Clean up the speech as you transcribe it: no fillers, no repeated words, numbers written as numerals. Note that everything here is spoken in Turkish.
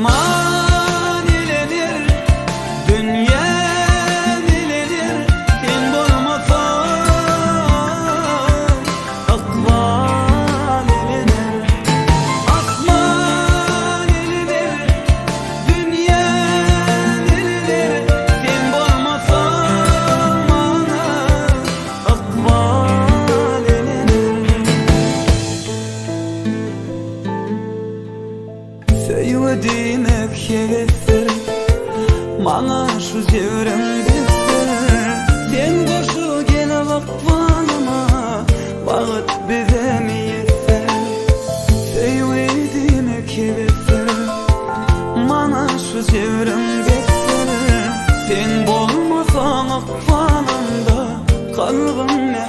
Asman elenir, dünya elenir, sen bolmasan akval elenir. Asman elenir, dünya elenir, sen bolmasan bana akval elenir. Sevdiğimek yeter, bana şu sevrim yeter. Sen koşu gel vakfana, vakit bize mi yeter? Sevdiğimek yeter, bana şu sevrim yeter. Sen bolmasan akfanımda kalbim ne